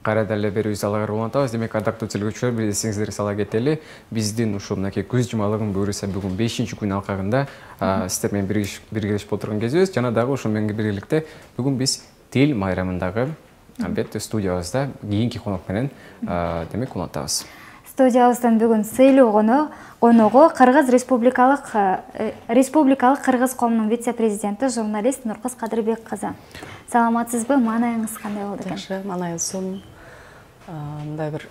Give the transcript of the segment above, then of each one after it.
кайра деле берүүбүз алар улантабыз. Демек ардактуу сүйлөгчүлөр, бир эсиңиздерге сала кетели. Биздин ушул мынакей көз жумалыгын буюрса бүгүн 5-күн алкагында сиздер менен биргелешип отурган кезибиз. Жана дагы ошол менен биргеликте бүгүн биз тил майрамындагы албетте студиябызда кийинки конок менен демек улантабыз. Студиябыздан бүгүн сыйлуу коногу Кыргыз Республикалык Кыргыз коомунун вице-президенти, журналист Нуркыз Кадырбек кызы. Саламатсызбы? Маанайыңыз кандай болду экен? Жакшы, маанайым сонун. Мындай бир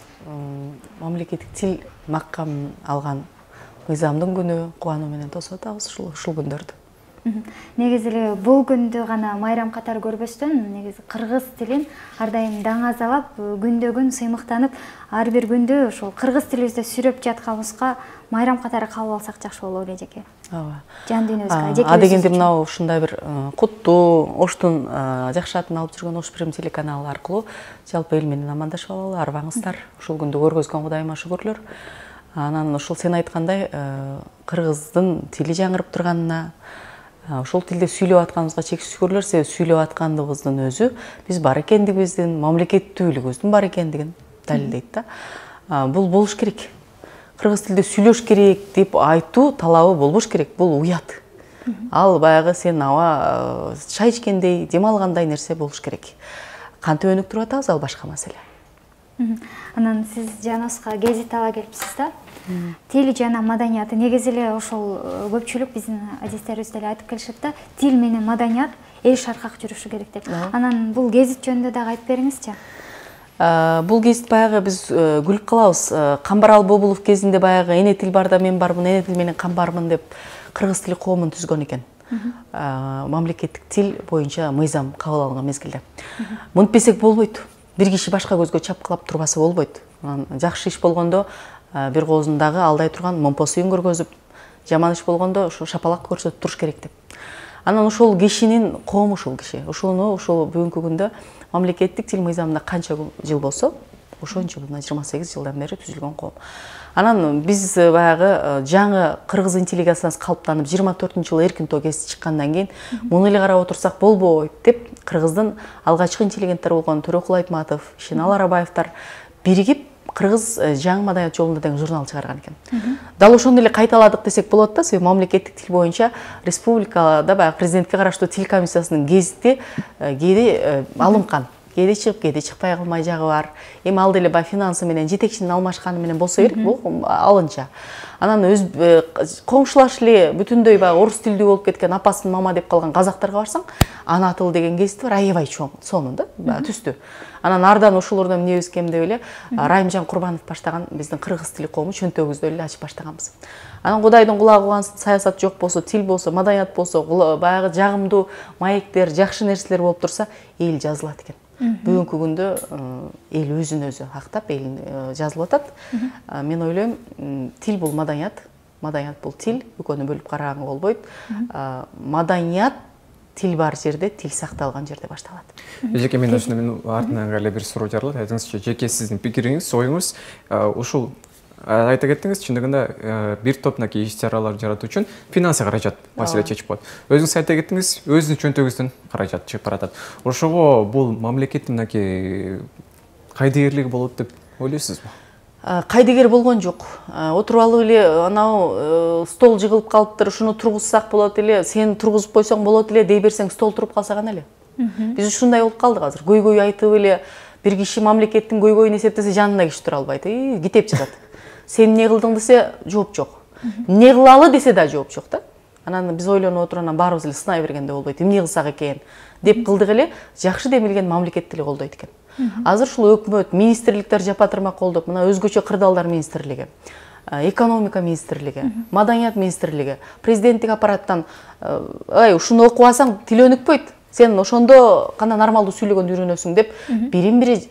мамлекеттик тил маккам алган мыйзамдын күнү кубануу менен тосуп атабыз ушул күндөрдү. Негизи эле бул күндү гана майрам катары көрбөстөн, негизи кыргыз тилин ар дайым даңазалап, күндө-күн сыймыктанып, ар бир күндү ошол кыргыз тилибизде сүрөп жатканыбызга майрам катары кабыл алсак жакшы болот эле эжеке. Ооба. Жан дүйнөбүзгө, А дегенде мынау ушундай бир куттуу, Оштун жакшы атын алып жүргөн Ош Прим телеканалы аркылуу жалпы эл менен амандашып алалы, арбаңыздар. Ушул күндү көргөзгөн Кудайыма шүгүрлөр. Анан ушул сен айткандай кыргыздын тили жаңырып турганына, ошол тилде сүйлөп атканыбызга чексиз шүгүрлөр, себеби сүйлөп аткандыгыбыздын өзү биз бар экендигибиздин, мамлекеттүүлүгүбүздүн бар экендигин далилдейт да. Бул болуш керек. Кыргыз тилде сүйлөш керек деп айтуу талабы болбош керек. Бул уят. Ал баягы сен аба чай ичкендей, дем алгандай нерсе болуш керек. Кантип өнүктүрүп атабыз, ал башка маселе. Анан сиз жаныбызга гезит ала келипсиз да. Тил жана маданияты негизи эле ошол көпчүлүк биздин адистерибиз деле айтып келишет да, тил менен маданият эл шаркак жүрүшү керек деп. Анан бул гезит жөнүндө дагы айтып бериңизчи. Бул гезит баягы биз күлүп калабыз. Камбарал Бобулов кезинде баягы эне тил барда мен бармын, эне тил менен камбармын деп кыргыз тили коомун түзгөн экен. Мамлекеттик тил боюнча мыйзам кабыл алынган мезгилде. Мынтпесек болбойт. Бир киши башка көзгө чапкылап турбаса болбойт. Жакшы иш болгондо бир коозундагы алдай турган момпосуюн көргөзүп, жаман иш болгондо ошо шапалак көрсөтүп туруш керек деп. Анан ошол кишинин коому ушул киши. Ошону бүгүнкү күндө мамлекеттик тил мыйзамында канча жыл болсо, ошончо 28 жылдан бери түзүлгөн коом. Анан биз баягы жаңы кыргыз интеллигенциясы калыптанып 24-жылы эркин тоо кести чыккандан кийин муну эле карап отурсак болбойт деп кыргыздын алгачкы интеллигенттер болгон Төрөкул Айтматов, Ишенал Арабаевтар биригип кыргыз жаңы маданият жолунда деген журнал чыгарган экен. Дал ошону эле кайталадык десек болот да, себеби мамлекеттик тил боюнча республикада баягы президентке караштуу тил комиссиясынын гезити кээде алынган. Кээде чыгып, кээде чыкпай калмай жагы бар. Эми ал деле баягы финансы менен жетекчинин алмашканы менен болсо керек, бул алынча. Анан өз коңшулаш эле бүтүндөй баягы орус тилдүү болуп кеткен апасын мама деп калган казактарга барсаң, ана тыл деген гезит бар, аябай чоң, сонун да, түстүү. Анан ардан ушулардан эмнебиз кемдеп эле Райымжан Курбанов баштаган биздин кыргыз тили коому чөнтөгүбүздө эле ачып баштаганбыз. Анан Кудайдын кулагы кубансын, саясат жок болсо, тил болсо, маданият болсо, баягы жагымдуу маектер, жакшы нерселер болуп турса, эл жазылат экен. Бүгүнкү күндө эл өзүн өзү актап, элин жазылып атат. Мен ойлойм, тил бул маданият, маданият бул тил, экөөнү бөлүп караганга болбойт. Маданият тил бар жерде, тил сакталган жерде башталат. Эжеке, мен артынан эле бир суроо жаралат. Айтыңызчы, жеке сиздин пикириңиз, оюңуз ушул айта кеттиңиз, чындыгында бир топ иш-чаралар жаратуу үчүн финансы каражат маселе чечип коет. Өзүңүз айта кеттиңиз, өзүнүн чөнтөгүңүздөн каражат чыгып баратат. Ошого бул мамлекеттин кайдыгерлиги болот деп ойлойсузбу? Кайдыгер болгон жок. Отуруп алып эле анау стол жыгылып калыптыр, ушуну тургузсак болот эле, сен тургузуп койсоң болот эле дей берсең, стол туруп калса гана эле. Биз ушундай болуп калдык азыр. Көйгөй айтып эле бир киши мамлекеттин көйгөйүн эсептесе жанында киши тура албайт. Китеп жазат. Сен не кылдың десе жооп жок. Не кылалы десе да жооп жок да. Анан биз ойлонуп отуруп анан баарыбыз эле сынай бергенде болбойт. Эмне кылсак экен деп кылдык эле, жакшы демилген мамлекет тили колдойт экен. Азыр ушул өкмөт, министрликтер жапатырма колдоп, мына өзгөчө кырдаалдар министрлиги, экономика министрлиги, маданият министрлиги, президенттик аппараттан ушуну окуп алсаң тил өнүкпөйт. Сен ошондо кана нормалдуу сүйлөгөндү үйрөнөсүң деп бирин-бири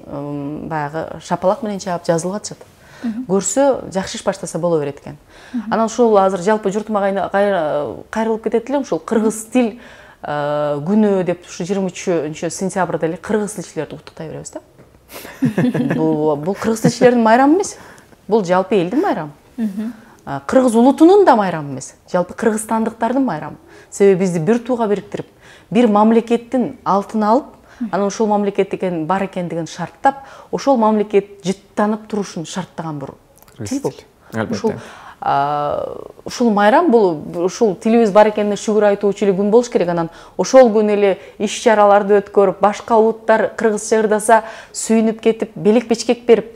баягы шапалак менен чаап жазылып атышат. Көрсө, жакшы иш баштаса боло берет экен. Анан ушул азыр жалпы журтума кайрылып кетет элем, ушул кыргыз тил күнү деп ушу 23-сентябрда эле кыргыз тилчилерди куттуктай беребиз да. Бул кыргыз тилчилердин майрамы эмес. Бул жалпы элдин майрамы. Кыргыз улутунун да майрамы эмес. Жалпы кыргызстандыктардын майрамы. Себеби бизди бир тууга бириктирип, бир мамлекеттин алтын алып, Анан ошол мамлекет деген бар экендигин шарттап, ошол мамлекет жыттанып турушун шарттаган бир тил бул. Ушул майрам бул ушул тилибиз бар экенине шүгүр айтуучу эле күн болуш керек. Анан ошол күн эле иш-чараларды өткөрүп, башка улуттар кыргызча ырдаса сүйүнүп кетип, белек-бечкек берип,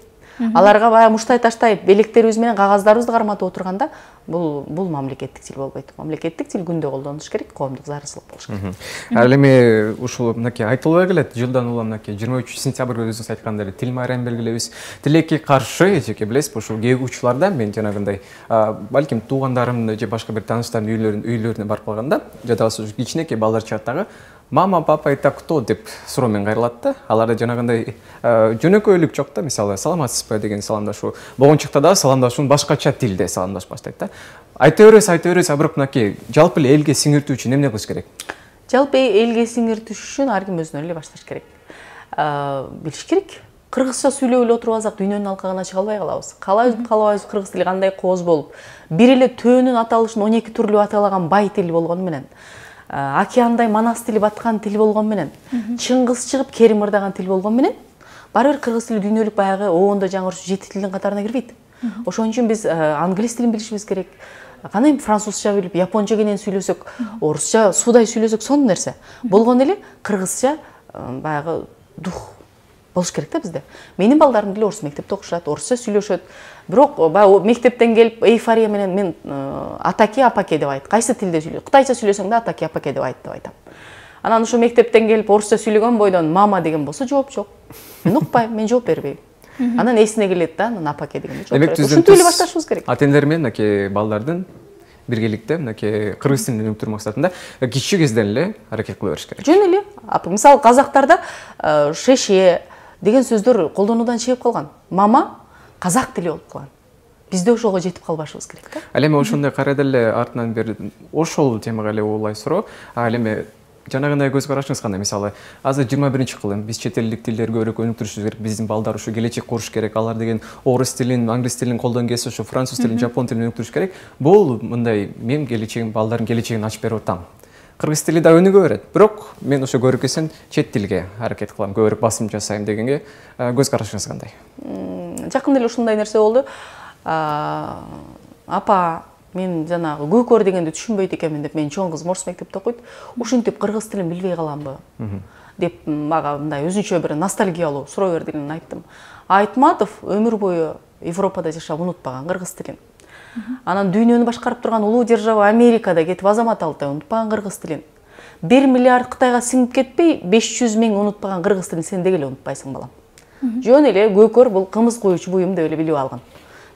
аларга баягы муштай таштай белектерибиз менен кагаздарыбызды карматып отурганда бул мамлекеттик тил болбойт. Мамлекеттик тил күндө колдонулуш керек, коомдук зарылчылык болуш керек. Ал эми ушул мынакей айтылбай келет, жылдан улам мынакей 23 сентябрь өзүңүз айткандай тил майрамын белгилейбиз. Тилекке каршы эжеке билесизби, ушул кээ учууларда мен жанагындай балким туугандарымдын же башка бир тааныштардын үйлөрүнө барып калганда, же да болбосо кичинекей балдар чыгат дагы мама, папа, это кто деп суроо менен кайрылат да. Аларда жанагындай жөнөкөйлүк жок да. Мисалы, саламатсызбы деген саламдашуу. Болгончукта да саламдашуун башкача тилде саламдашып баштайт да. Айта беребиз, бирок мынакей жалпы эле элге сиңиртүү үчүн эмне кылыш керек? Жалпы элге сиңиртүү үчүн ар ким өзүнөн эле башташ керек. Билиш керек. Кыргызча сүйлөп эле отуруп алсак дүйнөнүн алкагына чыга албай калабыз. Калабайбыз кыргыз тили кандай кооз болуп, бир эле төөнүн аталышын 12 түрлүү аталаган бай тил болгону менен, океандай манас тили баткан тил болгон менен, чыңгыз чыгып керим ырдаган тил болгон менен, баары бир кыргыз тили дүйнөлүк баягы оондо жаңырчу 7 тилдин катарына кирбейт. Ошон үчүн биз англис тилин билишибиз керек. Кандай французча билип, японча кенен сүйлөсөк, орусча суудай сүйлөсөк сонун нерсе. Болгон эле кыргызча баягы дух болуш керек да бизде. Менин балдарым деле орус мектепте окушат, орусча сүйлөшөт. Бирок баягы мектептен келип эйфория менен мен атаке, апаке деп айт. Кайсы тилде сүйлөйт? Кытайча сүйлөсөң да атаке, апаке деп айт деп айтам. Анан ошо мектептен келип орусча сүйлөгөн бойдон мама деген болсо жооп жок. Мен укпайм, мен жооп бербейм. Анан эсине келет да, анан апаке дегенде жооп берет. Ушинтип эле башташыбыз керек. Ата-энелер менен мынакей балдардын биргеликте мынакей кыргыз тилин өнүктүрүү максатында кичи кезден эле аракет кыла бериш керек. Жөн эле. Мисалы казактарда шеше деген сөздөр колдонуудан чегип калган. Мама казак тили болуп калган. Бизде ошого жетип калбашыбыз керек да. Ал эми ошондой карайда эле артынан бери ошол темага эле улай суроо. Ал эми жанагындай көз карашыңыз кандай? Мисалы, азыр 21-кылым биз чет элдик тилдерди көбүрөөк өнүктүрүшүбүз керек. Биздин балдар ушу келечек куруш керек. Алар деген орус тилин, англис тилин колдон келсе, ушу француз тилин, жапон тилин өнүктүрүш керек. Бул мындай мен келечегим, балдардын келечегин ачып берип атам. Кыргыз тили да өнүгө берет. Бирок мен ошо көрүкөсүн чет тилге аракет кылам, көбүрөөк басым жасайм дегенге көз карашыңыз кандай? Жакында эле ушундай нерсе болду. Апа, мен жанагы көкөр дегенди түшүнбөйт экенмин деп, мен чоң кызым орус мектепте окуйт. Ушинтип кыргыз тилин билбей каламбы? Деп мага мындай өзүнчө бир ностальгиялуу суроо берди, мен айттым. Айтматов өмүр бою Европада жашап унутпаган кыргыз тилин. Анан дүйнөнү башкарып турган улуу держава Америкада кетип азамат алды, унутпаган кыргыз тилин. 1 миллиард Кытайга сиңип кетпей, 500 миң унутпаган кыргыз тилин сен деги эле унутпайсың, балам. Жөн эле көкөр бул кымыз коюучу буюм деп эле билип алган.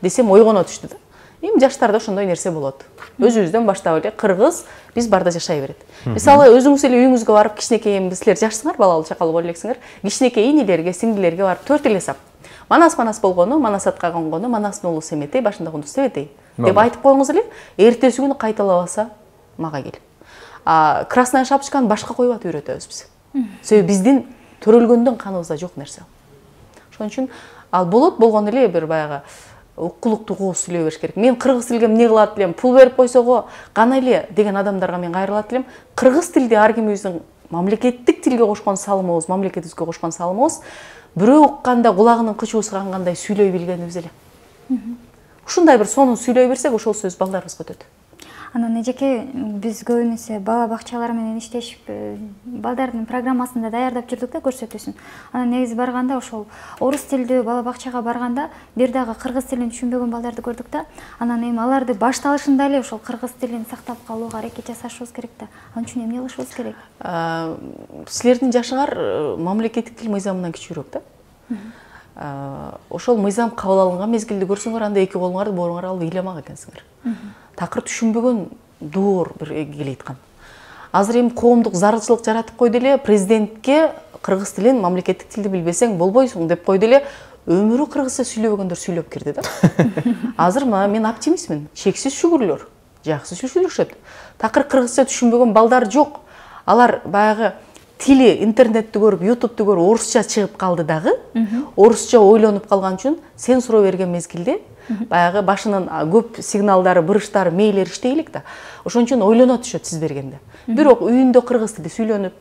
Десем ойгоно түштү да. Эми жаштарда ошондой нерсе болот. Өзүбүздөн баштап эле кыргыз биз барда жашай берет. Мисалы, өзүңүз эле үйүңүзгө барып, кичинекей силер жашсыңар, балалуу чакалуу боло элексиңер, кичинекей инилерге, сиңдилерге барып 4 эле сап. Манас болгону, манас атка конгону, манастын уулу Семетей, башында кундуз Себетей деп айтып коюңуз эле, эртеси күнү кайталабаса мага кел. Красная шапочканы башка коюп атып үйрөтөбүз биз. Себеби биздин төрөлгөндөн каныбызда жок нерсе. Ошон үчүн ал болгон эле бир баягы уккулуктуу кооз сүйлөй бериш керек. Мен кыргыз тилге эмне кылат элем, пул берип койсого гана эле деген адамдарга мен кайрылат элем. Кыргыз тилде ар кимибиздин мамлекеттик тилге кошкон салымыбыз, мамлекетибизге кошкон салымыбыз бирөө укканда кулагынын кычуусу кангандай сүйлөй билгенибиз эле. Ушундай бир сонун сүйлөй берсек, ошол сөз балдарыбызга өтөт. Анан эжеке биз көбүнесе бала бакчалар менен иштешип, балдардын программасында даярдап жүрдүк да көрсөтүүсүн. Анан негизи барганда ошол орус тилдүү бала бакчага барганда бир дагы кыргыз тилин түшүнбөгөн балдарды көрдүк да. Анан эми аларды башталышында эле ошол кыргыз тилин сактап калууга аракет жасашыбыз керек да. Ал үчүн эмне кылышыбыз керек? Силердин жашыңар мамлекеттик тил мыйзамынан кичүүрөөк да. Ошол мыйзам кабыл алынган мезгилди көрсөңөр, анда эки колуңарды бооруңар алып ыйламак экенсиңер. Такыр түшүнбөгөн доор бир келе айткан. Азыр эми коомдук зарылчылык жаратып койду эле, президентке кыргыз тилин мамлекеттик тилди билбесең болбойсуң деп койду эле, өмүрү кыргызча сүйлөбөгөндөр сүйлөп кирди да. Азыр мен оптимистмин, чексиз шүгүрлөр, жакшы сүйлөшөт. Такыр кыргызча түшүнбөгөн балдар жок. Алар баягы тили интернетти көрүп, ютубту көрүп орусча чыгып калды дагы, орусча ойлонуп калган үчүн сен суроо берген мезгилде баягы башынын көп сигналдары, бырыштары, мейлер иштей элек да. Ошон үчүн ойлоно түшөт сиз бергенде. Бирок үйүндө кыргыз тили сүйлөнүп,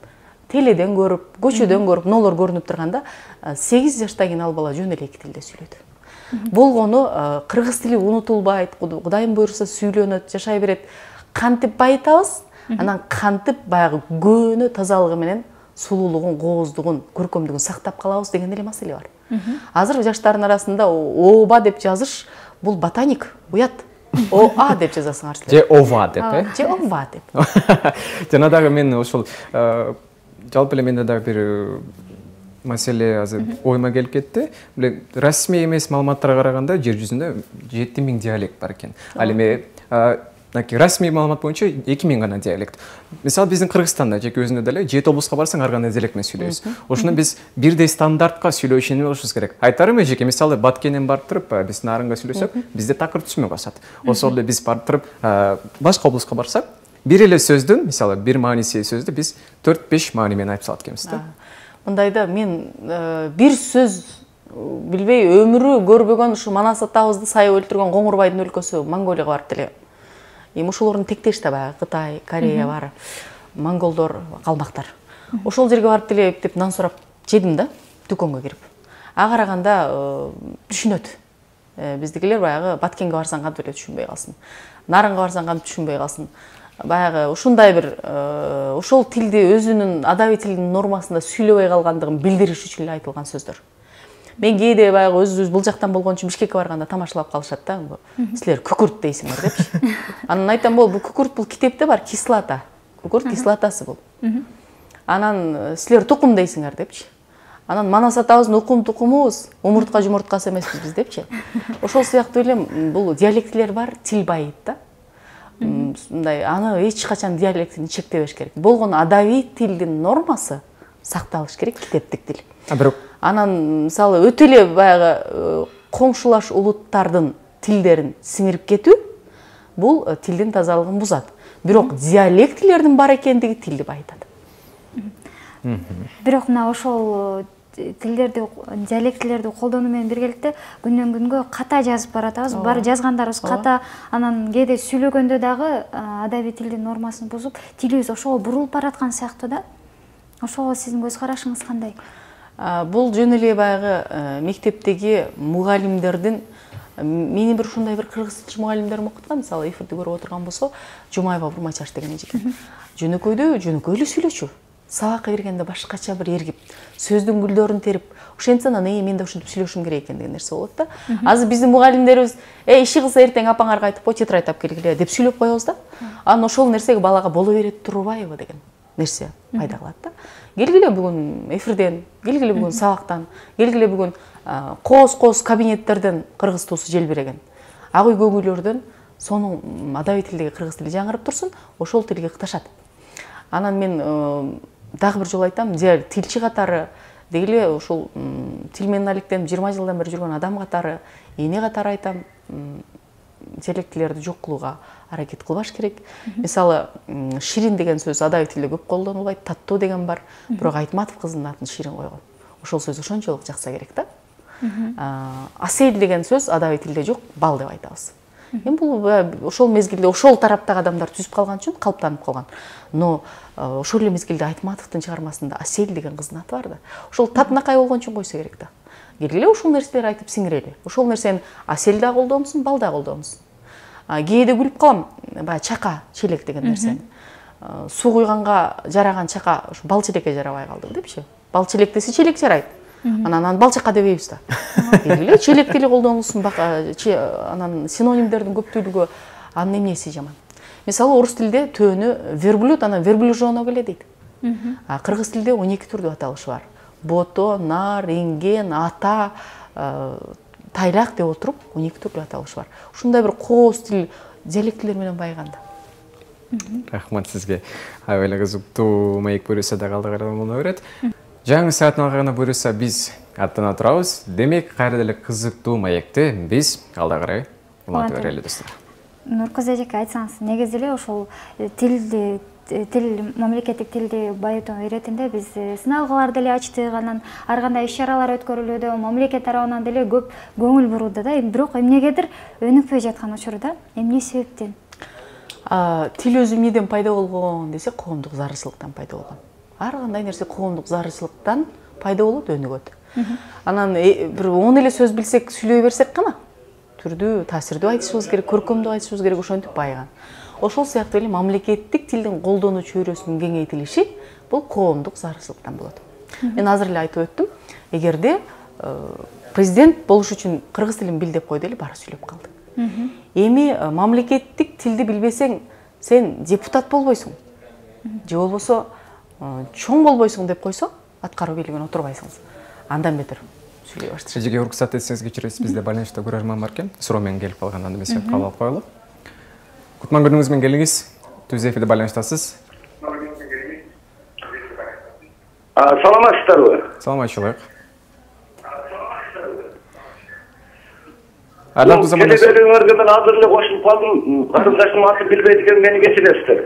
теледен көрүп, көчөдөн көрүп, нолор көрүнүп турганда 8 жаштан кийин ал бала жөн эле эки тилде сүйлөйт. Болгону кыргыз тили унутулбайт, Кудайым буйруса сүйлөнөт, жашай берет. Кантип байытабыз, анан кантип баягы көөнө тазалыгы менен сулуулугун, кооздугун, көркөмдүгүн сактап калабыз деген эле маселе бар. Азыр жаштардын арасында ооба деп жазыш бул ботаник, уят. ОА деп жазасыңар силер. Же ова деп, Же ова деп. Жана дагы мен ошол жалпы эле менде дагы бир маселе азыр оюма келип кетти. Расмий эмес маалыматтарга караганда жер жүзүндө 7000 диалект бар экен. Ал эми расмий маалымат боюнча 2000 гана диалект. Мисалы биздин Кыргызстанда жеке өзүндө деле 7 облуска барсаң ар кандай диалект менен сүйлөйбүз. Ошондо биз бирдей стандартка сүйлөө ишене болушубуз керек. Айтарым эжеке, мисалы Баткенден барып туруп биз Нарынга сүйлөсөк, бизде такыр түшүнбөй калышат. Ошол эле биз барып туруп башка облуска барсак, бир эле сөздүн, мисалы бир мааниси сөздү биз 4-5 маани менен айтып салат экенбиз да. Мындайда мен бир сөз билбей өмүрү көрбөгөн ушу Манас атабызды сайып өлтүргөн Коңурбайдын өлкөсү Монголияга барып деле. Эми ошолордун тектеш да баягы Кытай, Корея бар, монголдор, калмактар. Ошол жерге барып деле деп нан сурап жедим да, дүкөнгө кирип. Ага караганда түшүнөт. Биздикилер баягы Баткенге барсаң кантип эле түшүнбөй калсын. Нарынга барсаң кантип түшүнбөй калсын. Баягы ушундай бир ошол тилди өзүнүн адабий тилдин нормасында сүйлөбөй калгандыгын билдириш үчүн эле айтылган сөздөр. Мен кээде баягы өзүбүз бул жактан болгон үчүн Бишкекке барганда тамашалап калышат да. Силер күкүрт дейсиңер депчи. Анан айтам, бул күкүрт бул китепте бар, кислота. Күкүрт кислотасы бул. Анан силер тукум дейсиңер депчи. Анан Манас атабыздын тукумубуз, умуртка жумурткасы эмеспиз биз депчи. Ошол сыяктуу эле бул диалектилер бар, тил байыйт да. Мындай аны эч качан диалектин чектебеш керек. Болгону адабий тилдин нормасы сакталыш керек, китептик тил. Бирок анан мисалы өтө эле баягы коңшулаш улуттардын тилдерин сиңирип кетүү бул тилдин тазалыгын бузат. Бирок диалектилердин бар экендиги тилди байытат. Бирок мына ошол тилдерди, диалектилерди колдонуу менен биргеликте күндөн күнгө ката жазып баратабыз. Бар жазгандарыбыз ката, анан кээде сүйлөгөндө дагы адабий тилдин нормасын бузуп, тилибиз ошого бурулуп бараткан сыяктуу да. Ошого сиздин көз карашыңыз кандай? Бул жөн эле баягы мектептеги мугалимдердин, менин бир ушундай бир кыргыз тилчи мугалимдерим окуткан, мисалы эфирди көрүп отурган болсо, Жумаева Бурмачаш деген эжеке. Жөнөкөйдө жөнөкөйлүү сүйлөчү. Сабакка киргенде башкача бир эргип, сөздүн гүлдөрүн терип, ошентсе анан мен да ушинтип сүйлөшүм керек экен деген нерсе болот да. Азыр биздин мугалимдерибиз иши кылса эртең апаңарга айтып кой, тетрадь алып келгиле деп сүйлөп коебуз да. Анан ошол нерсеге балага боло берет турбайбы деген нерсе пайда кылат да. Келгиле бүгүн эфирден, келгиле бүгүн сабактан, келгиле бүгүн кооз кабинеттерден кыргыз туусу желбиреген. Ак үй көңүлөрдөн сонун адабий тилдеги кыргыз тили жаңырып турсун, ошол тилге кыташат. Анан мен дагы бир жолу айтам, тилчи катары дегиле ушул тил менен алектенип 20 жылдан бери жүргөн адам катары, эне катары айтам, диалектилерди жок кылууга аракет кылбаш керек. Мисалы, Ширин деген сөз адабий тилде көп колдонулбайт, Таттуу деген бар, бирок Айтматов кыздын атын Ширин койгон. Ошол сөз ошончолук жакса керек да. Асель деген сөз адабий тилде жок, бал деп айтабыз. Эми бул ошол мезгилде ошол тараптагы адамдар түзүп калган үчүн калыптанып калган. Но ошол эле мезгилде Айтматовдун чыгармасында Асель деген кыздын аты бар да. Ошол татынакай болгон үчүн койсо керек да. Келгиле ушул нерселерди айтып сиңирели. Ошол нерсени Асель да колдоомусун, бал да колдоомусун. Кээде күлүп калам, баягы чака, челек деген нерсени. Суу куйганга жараган чака ушу бал челекке жарабай калды депчи. Бал челек десе челек жарайт. Анан бал чака дебейбиз да. Келгиле челек тили колдонулсун, анан синонимдердин көптүүлүгү анын эмнеси жаман. Мисалы, орус тилде төөнү верблюд, анан верблюжоно келе дейт. Кыргыз тилде 12 түрдүү аталышы бар. Бото, нар, инген, ата, тайлак деп отуруп 12 түрдүү аталышы бар. Ушундай бир кооз тил диалектилер менен байганда. Рахмат сизге. Аябай кызыктуу маек буюрса да калдыгырадан боло берет. Жаңы сааттын алкагына буюрса биз аттана турабыз. Демек, кайра деле кызыктуу маекти биз алда карай улантып берели достор. Нуркыз эжеке, айтсаңыз, негизи эле ошол мамлекеттик тилди байытуу иретинде биз сыналгылар деле ачтык, анан ар кандай иш-чаралар өткөрүлүүдө, мамлекет тарабынан деле көп көңүл бурууда да. Бирок эмнегедир өнүкпөй жаткан учурда, эмне себептен? Тил өзү эмнеден пайда болгон десе, коомдук зарылчылыктан пайда болгон. ар кандай нерсе коомдук зарылчылыктан пайда болот, өнүгөт. Анан бир 10 эле сөз билсек, сүйлөй берсек гана түрдүү, таасирдүү айтышыбыз керек, көркөмдүү айтышыбыз керек, ошентип байыган. Ошол сыяктуу эле мамлекеттик тилдин колдонуу чөйрөсүнүн кеңейтилиши бул коомдук зарылчылыктан болот. Мен азыр эле айтып өттүм, эгерде президент болуш үчүн кыргыз тилин бил деп койду эле, баары сүйлөп калды. Эми мамлекеттик тилди билбесең, сен депутат болбойсуң. Же болбосо чоң болбойсуң деп койсо, аткаруу бийлигине отурбайсыңыз. Андан бетер сүйлөй баштайсыз. Эжеге уруксат этсеңиз кечиресиз, бизде байланышта көрөрман бар экен. Суроо менен келип калган, анда эмесе кабыл алып коелу. Кутман күнүңүз менен келиңиз. Түз эфирде байланыштасыз. Саламатсыздарбы? Саламатчылык. Ардактуу замандаш. Телебелүүңөргө мен азыр эле кошулуп калдым. Карындашым атын билбейт экен, мени кечиресиздер.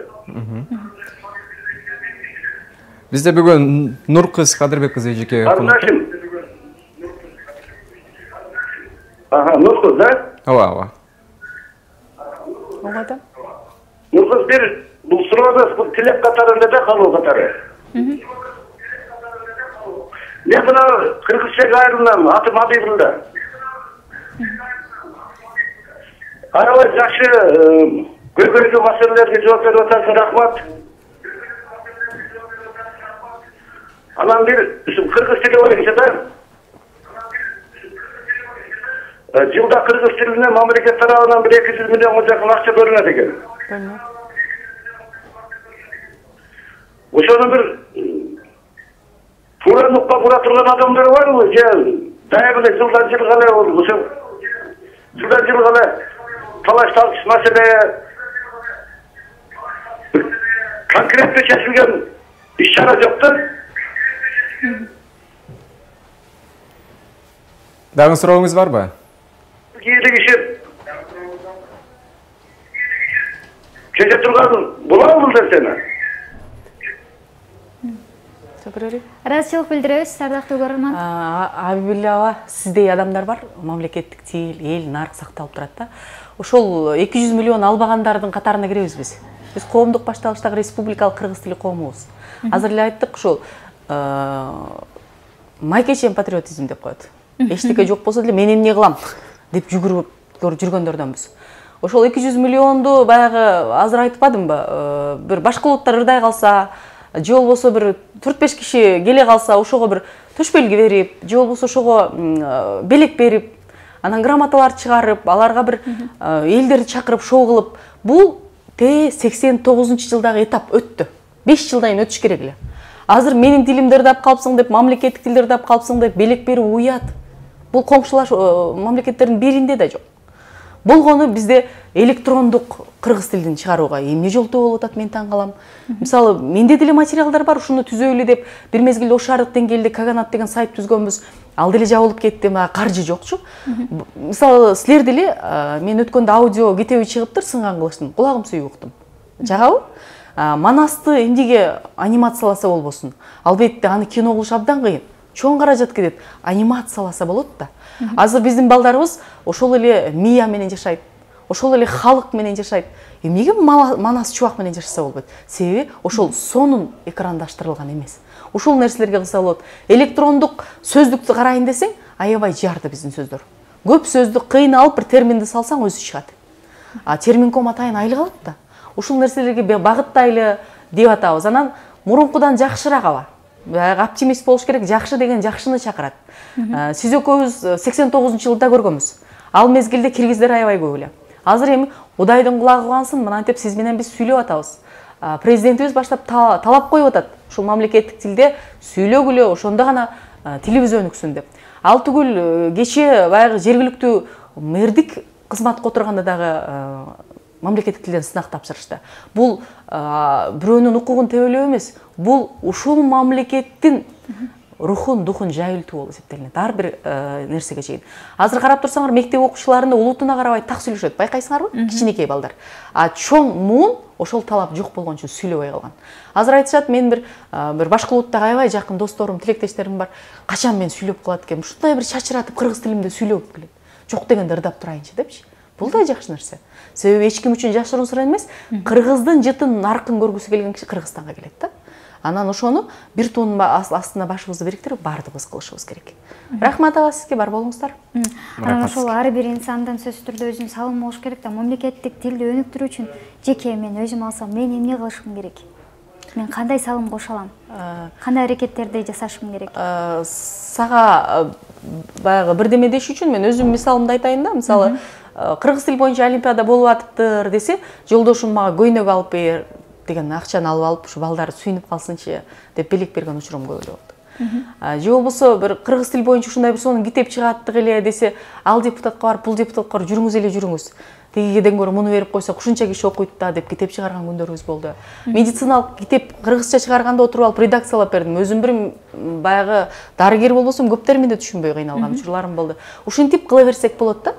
Бизде бүгүн Нуркыз Кадырбек кызы эжеке. Карындашым. Нуркыз, да? Ооба. Ого да. Нуркыз бир бул суроо бул тилек катарында да калуу катары. Мен мына кыргызчага айрылам, атым Абибулла. Аябай жакшы көйгөйлүү маселелерге жооп берип атасың, рахмат. Анан бир кыргыз тили боюнча да жылда кыргыз тилине мамлекет тарабынан 200 миллионго жакын акча бөлүнөт экен. Ошону бир туура нукка бура турган адамдар барбы? Же дайым эле жылдан жылга эле ошо жылдан жылга эле талаш тартыш маселе конкреттүү чечилген иш-чара жок да. Дагы сурооңуз барбы? Кийинки киши чече турган болобу бул нерсени? Ыраазычылык билдиребиз, ардактуу көрөрман. Абибулла, сиздей адамдар бар, мамлекеттик тил, эл, нарк сакталып турат да. Ошол 200 миллион албагандардын катарына киребиз биз. Биз коомдук башталыштагы республикалык кыргыз тили коомубуз. Азыр эле айттык, ошол майкечен патриотизм деп коет. Эчтеке жок болсо деле мен эмне кылам деп жүгүрүп жүргөндөрдөнбүз. Ошол 200 миллионду баягы азыр айтпадымбы, бир башка улуттар ырдай калса, же болбосо бир 4-5 киши келе калса, ошого бир төш белги берип, же болбосо ошого белек берип, анан грамоталар чыгарып, аларга бир элдерди чакырып шоу кылып, бул 89-жылдагы этап өттү. 5 жылдан кийин өтүш керек эле. Азыр менин тилимди ырдап калыпсың деп, мамлекеттик тилди ырдап калыпсың деп белек берүү уят. Бул коңшулаш мамлекеттердин биринде да жок. Болгону бизде электрондук кыргыз тилин чыгарууга эмне жолтоо болуп атат, мен таң калам. Мисалы, менде деле материалдар бар, ушуну түзөйлү деп бир мезгилде ошардык деңгээлде Каганат деген сайт түзгөнбүз. Ал деле жабылып кетти, каржы жокчу. Мисалы, силер деле мен өткөндө аудио кетеби чыгыптыр, сынган кылычтын. Кулагым сүйүп уктум. Жагабы? Манасты эмнеге анимацияласа болбосун? Албетте аны кино кылыш абдан кыйын. Чоң каражат кетет, анимацияласа болот да. Азыр биздин балдарыбыз ошол эле мия менен жашайт. Ошол эле халык менен жашайт. Эмнеге манас чубак менен жашаса болбойт? Себеби ошол сонун экрандаштырылган эмес. Ушул нерселерге кылса болот. Электрондук сөздүктү карайын десең, аябай жарды биздин сөздөр. Көп сөздү кыйналып бир терминди салсаң өзү чыгат. Терминком атайын айыл калат да. Ушул нерселерге багыттайлы деп атабыз. Анан мурункудан жакшыраак аба. Оптимист болуш керек, жакшы деген жакшыны чакырат. Сиз экөөбүз 89-жылда көргөнбүз. Ал мезгилде киргиздер аябай көп эле. Азыр эми Удайдын кулагы кубансын, мынантип сиз менен биз сүйлөп атабыз. Президентибиз баштап талап коюп атат. Ушул мамлекеттик тилде сүйлөгүлө, ошондо гана тилибиз өнүксүн деп. Ал түгүл кечээ баягы жергиликтүү мэрдик кызматка отурганда дагы мамлекеттик тилден сынак тапшырышты. Бул бирөөнүн укугун тебелөө эмес, бул ушул мамлекеттин рухун, духун жайылтуу болуп эсептелинет. Ар бир нерсеге чейин. Азыр карап турсаңар, мектеп окуучуларында улутуна карабай так сүйлөшөт. Байкайсыңарбы? Кичинекей балдар. Чоң муун ошол талап жок болгон үчүн сүйлөбөй калган. Азыр айтышат, мен бир башка улуттагы аябай жакын досторум, тилектештерим бар. Качан мен сүйлөп калат экен, ушундай бир чачыратып кыргыз тилимде сүйлөп келет. Жок дегенде ырдап турайынчы депчи. Бул да жакшы нерсе. Себеби эч ким үчүн жашыруун сыра эмес, кыргыздын жытын, наркын көргүсү келген киши Кыргызстанга келет да. Анан ошону бир туунун астына башыбызды бириктирип баардыгыбыз кылышыбыз керек. Рахмат ага сизге, бар болуңуздар. Анан ошол ар бир инсандын сөзсүз түрдө өзүнүн салымы болуш керек да, мамлекеттик тилди өнүктүрүү үчүн жеке мен өзүм алсам мен эмне кылышым керек? Мен кандай салым кошо алам? Кандай аракеттерди жасашым керек? Сага баягы бирдеме деш үчүн мен өзүм мисалымды айтайын да. Мисалы, кыргыз тил боюнча олимпиада болуп атыптыр десе, жолдошум мага көйнөк алып бер деген акчаны алып алып, ушу балдар сүйүнүп калсынчы деп белек берген учурум көп эле болду. Же болбосо бир кыргыз тил боюнча ушундай бир сонун китеп чыгаттык эле десе, ал депутатка барып, бул депутатка барып жүрүңүз эле жүрүңүз. Тегиден көрө муну берип койсок ушунча киши окуйт да деп китеп чыгарган күндөрүбүз болду. Медициналык китеп кыргызча чыгарганда отуруп алып редакциялап бердим. Өзүм бир баягы дарыгер болбосом көп терминди түшүнбөй кыйналган учурларым болду. Ушинтип кыла берсек болот да.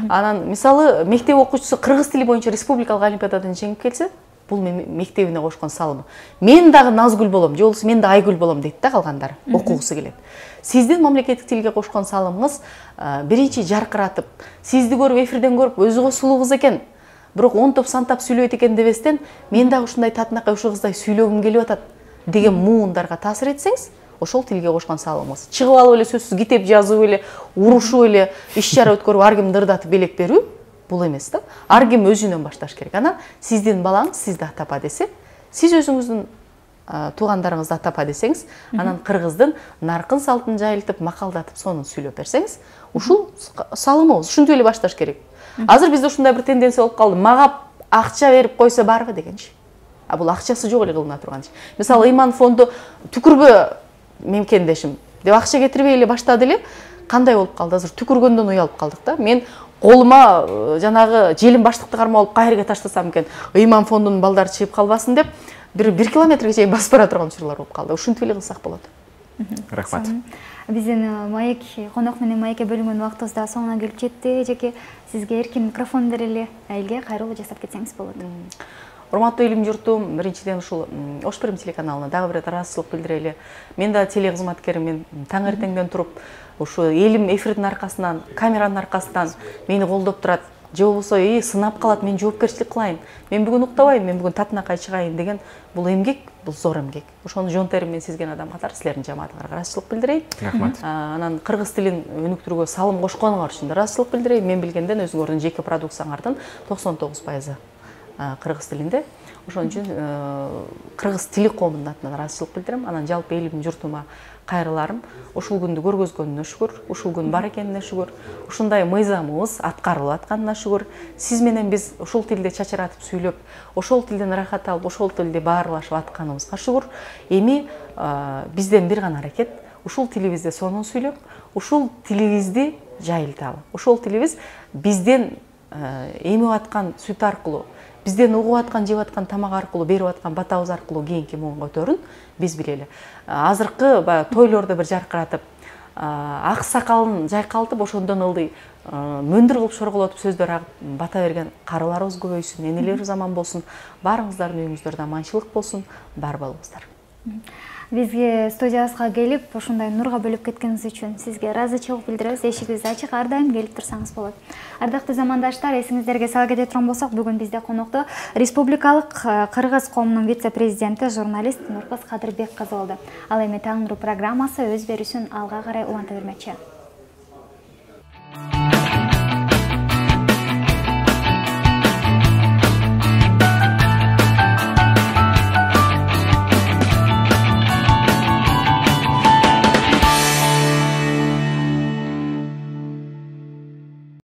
Анан мисалы мектеп окуучусу кыргыз тили боюнча республикалык олимпиададан жеңип келсе, бул мектебине кошкон салымы. Мен дагы Назгүл болом, же болбосо мен да Айгүл болом дейт да калгандар, окугусу келет. Сиздин мамлекеттик тилге кошкон салымыңыз биринчи жаркыратып, сизди көрүп эфирден көрүп өзүгө сулуу кыз экен, бирок онтоп сантап сүйлөйт экен дебестен, мен дагы ушундай татынакай ушул кыздай сүйлөгүм келип атат деген муундарга таасир этсеңиз, ошол тилге кошкон салымыңыз. Чыгып алып эле сөзсүз китеп жазып эле, урушуп эле, иш чара өткөрүп, ар кимди ырдатып белек берүү бул эмес да. Ар ким өзүнөн башташ керек. Анан сиздин балаңыз сизди атапа десе, сиз өзүңүздүн туугандарыңызды атапа десеңиз, анан кыргыздын наркын салтын жайылтып, макалдатып, сонун сүйлөп берсеңиз, ушул салымыбыз ушинтип эле башташ керек. Азыр бизде ушундай бир тенденция болуп калды. Мага акча берип койсо барбы дегенчи. А бул акчасы жок эле кылына турган иш. Мисалы, Ыйман фонду түкүрбө мемкендешим деп акча кетирбей эле баштады эле. Кандай болуп калды? Азыр түкүргөндөн уялып калдык да. Мен колума жанагы желим баштыкты кармап алып кайерге таштасам экен, Ыйман фондунун балдары чыгып калбасын деп, бир километрге чейин басып бара турган учурлар болуп калды. Ушинтип эле кылсак болот. Рахмат. Биздин маек конок менен маекке бөлүнгөн убактыбыз да соңуна келип жетти. Жеке сизге эркин микрофон берели, элге кайрылуу жасап кетсеңиз болот. Урматтуу элим журтум, биринчиден ушул Ош Перим телеканалына дагы бир ыраазычылык билдирели. Мен да телекызматкерим, мен таң эртеңден туруп, ушу элим эфирдин аркасынан, камеранын аркасынан мени колдоп турат. Же болбосо, сынап калат, мен жоопкерчилик кылайын. Мен бүгүн уктабайм, мен бүгүн татынакай чыгайын деген бул эмгек, бул зор эмгек. Ошону жон териммен сезген адам катары силердин жамаатыңарга ыраазычылык билдирейин. Рахмат. Анан кыргыз тилин өнүктүрүүгө салым кошконуңар үчүн да ыраазычылык билдирейин. Мен билгенден өзүңөрдүн жеке продукцияңардын 99% кыргыз тилинде. Ошон үчүн кыргыз тили коомунун атынан ыраазычылык билдирем. Анан жалпы элим журтума кайрыларым, ушул күндү көргөзгөнүнө шүгүр, ушул күн бар экенине шүгүр, ушундай мыйзамыбыз аткарылып атканына шүгүр. Сиз менен биз ушул тилде чачыратып сүйлөп, ошол тилден ырахат алып, ошол тилде баарлашып атканыбызга шүгүр. Эми бизден бир гана аракет, ушул тилибизде сонун сүйлөп, ушул тилибизди жайылталы. Ошол тилибиз бизден эмип аткан сүт аркылуу, бизден угуп аткан, жеп аткан тамак аркылуу, берип аткан батабыз аркылуу кийинки муун көтөрүн биз билели. Азыркы тойлордо бир жаркыратып, ак сакалын жайкалтып, ошондон ылдый мөндүр кылып шорголотуп сөздөр агып бата берген карыларыбыз көбөйсүн, энелерибиз аман болсун, баарыңыздардын үйүңүздөрдө аманчылык болсун, бар болуңуздар. Бизге студиябызга келип, ушундай нурга бөлүп кеткениңиз үчүн сизге ыраазычылык билдиребиз. Эшигибиз ачык, ар дайым келип турсаңыз болот. Ардактуу замандаштар, эсиңиздерге сала кете турган болсок, бүгүн бизде конокто республикалык кыргыз коомунун вице-президенти, журналист Нурпаз Кадырбек кызы болду. Ал эми Таң нуру программасы өз берүүсүн алга карай уланта бермекчи.